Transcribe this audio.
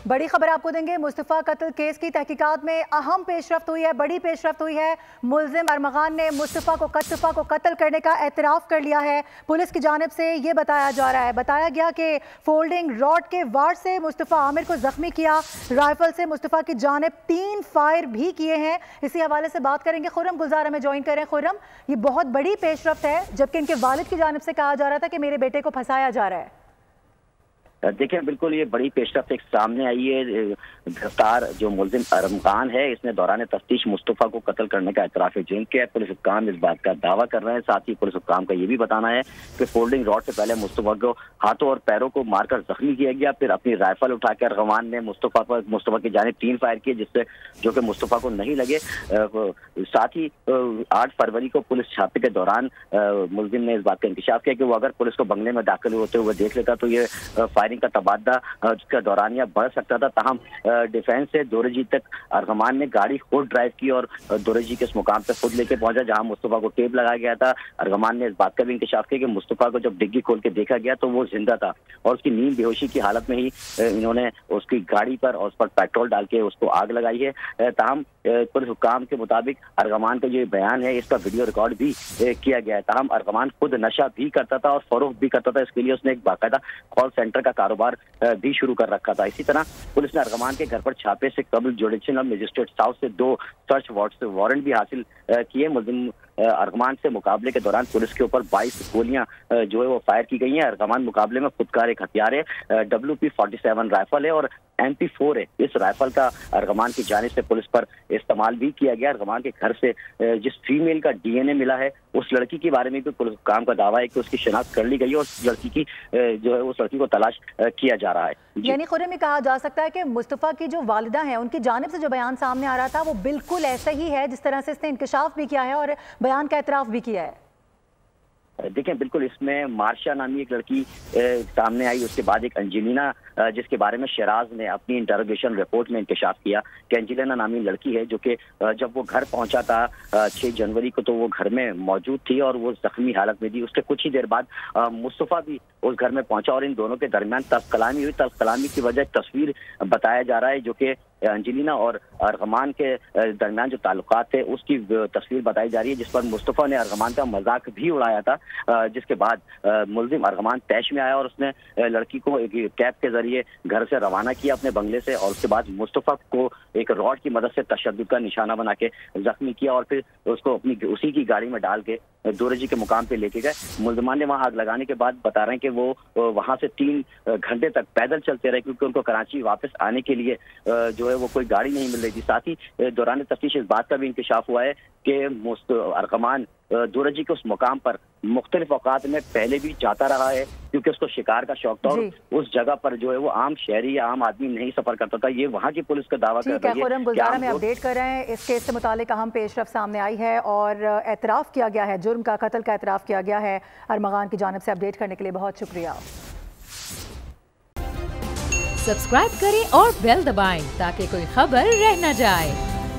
बड़ी खबर आपको देंगे। मुस्तफ़ा कत्ल केस की तहकीकात में अहम पेशरफ्त हुई है, बड़ी पेशरफ्त हुई है। मुल्जिम अरमगान ने मुस्तफ़ा को कत्ल करने का एतराफ़ कर लिया है। पुलिस की जानिब से ये बताया जा रहा है, बताया गया कि फोल्डिंग रॉड के वार से मुस्तफ़ा आमिर को जख्मी किया, राइफल से मुस्तफ़ा की जानिब 3 फायर भी किए हैं। इसी हवाले से बात करेंगे। खुर्रम गुलजार हमें ज्वाइन करें। खुर्रम, ये बहुत बड़ी पेशरफ्त है, जबकि इनके वालिद की जानिब से कहा जा रहा था कि मेरे बेटे को फंसाया जा रहा है। देखिए, बिल्कुल ये बड़ी पेशरफ्त एक सामने आई है। गिरफ्तार जो मुल्जिम अरमगान है, इसने दौरान तफ्तीश मुस्तफ़ा को कत्ल करने का एतराफ़ जुर्म किया है। पुलिस हुक्काम इस बात का दावा कर रहे हैं। साथ ही पुलिस हुक्काम का ये भी बताना है कि फोल्डिंग रॉड से पहले मुस्तफ़ा को हाथों और पैरों को मारकर जख्मी किया गया, फिर अपनी राइफल उठाकर अरगमान ने मुस्तफ़ा की जानिब 3 फायर किए, जिससे जो कि मुस्तफ़ा को नहीं लगे। साथ ही 8 फरवरी को पुलिस छापे के दौरान मुल्जिम ने इस बात का इंकशाफ किया कि वो अगर पुलिस को बंगले में दाखिल होते हुए देख लेता तो ये फायरिंग का तबादला उसका दौरानिया बढ़ सकता था। ताहम डिफेंस से दोरेजी तक अरगमान ने गाड़ी खुद ड्राइव की और दोरेजी के इस मुकाम पर खुद लेके पहुंचा जहां मुस्तफ़ा को टेप लगाया गया था। अरगमान ने इस बात का भी इंकशाफ किया कि मुस्तफ़ा को जब डिग्गी खोल के देखा गया तो वो जिंदा था और उसकी नींद बेहोशी की हालत में ही इन्होंने उसकी गाड़ी पर और उस पर पेट्रोल डाल के उसको आग लगाई है। ताहम पुलिस हुक्काम के मुताबिक अरगमान का जो बयान है इसका वीडियो रिकॉर्ड भी किया गया है। ताहम अरगमान खुद नशा भी करता था और फरोख्त भी करता था। इसके लिए उसने एक बाकायदा कॉल सेंटर का कारोबार भी शुरू कर रखा था। इसी तरह पुलिस ने अरगमान के घर पर छापे से कबल जुडिशल मजिस्ट्रेट साउथ से 2 सर्च वारंट भी हासिल किए। मुल्जिम अरगमान से मुकाबले के दौरान पुलिस के ऊपर 22 गोलियां जो है वो फायर की गई हैं। अरगमान मुकाबले में खुदकार एक हथियार है, WP-47 राइफल है और MP4 है। इस राइफल का अरगमान की जानिब से पुलिस पर इस्तेमाल भी किया गया। अरगमान के घर से जिस फीमेल का DNA मिला है उस लड़की के बारे में भी पुलिस काम का दावा है कि उसकी शिनाख्त कर ली गई है और उस लड़की की जो है उस लड़की को तलाश किया जा रहा है। यानी खुर्रम में कहा जा सकता है कि मुस्तफ़ा की जो वालिदा हैं उनकी जानिब से जो बयान सामने आ रहा था वो बिल्कुल ऐसा ही है जिस तरह से इसने इंकशाफ भी किया है और बयान का एतराफ़ भी किया है। देखें, बिल्कुल इसमें मार्शा नामी एक लड़की सामने आई, उसके बाद एक अंजेलिना जिसके बारे में शराज ने अपनी इंटरोगेशन रिपोर्ट में इंकशाफ किया कि अंजेलिना नामी लड़की है जो कि जब वो घर पहुंचा था 6 जनवरी को तो वो घर में मौजूद थी और वो जख्मी हालत में थी। उसके कुछ ही देर बाद मुस्तफ़ा भी उस घर में पहुंचा और इन दोनों के दरमियान तल्कलामी हुई। तल्कलामी की वजह तस्वीर बताया जा रहा है जो कि अंजेलिना और अरगमान के दरमियान जो ताल्लुकात थे उसकी तस्वीर बताई जा रही है, जिस पर मुस्तफ़ा ने अरगमान का मजाक भी उड़ाया था। जिसके बाद मुल्जिम अरगमान तैश में आया और उसने लड़की को एक कैब के जरिए घर से रवाना किया अपने बंगले से और उसके बाद मुस्तफ़ा को एक रॉड की मदद से तशद्दुद का निशाना बना के जख्मी किया और फिर उसको अपनी उसी की गाड़ी में डाल के दोरेजी के मुकाम पे लेके गए। मुल्जिमान ने वहां आग लगाने के बाद बता रहे हैं कि वो वहां से 3 घंटे तक पैदल चलते रहे क्योंकि उनको कराची वापस आने के लिए जो है वो कोई गाड़ी नहीं मिल रही थी। साथ ही दौरान तफ्तीश इस बात का भी इंकशाफ हुआ है कि अरगमान दोरेजी के उस मुकाम पर मुख्तलिफ औकात में पहले भी जाता रहा है क्योंकि उसको शिकार का शौक था और उस जगह पर जो है वो आम शहरी या आम आदमी नहीं सफर करता था। ये वहाँ की पुलिस का दावा कर रही है। खुर्रम गुलजार में अपडेट कर रहे हैं। इस केस से मुतालिक अहम पेशरफ्त सामने आई है और एतराफ़ किया गया है, जुर्म का, कत्ल का एतराफ़ किया गया है। अरमगान की जानिब से अपडेट करने के लिए बहुत शुक्रिया। सब्सक्राइब करें और बेल दबाएं ताकि कोई खबर रह न जाए।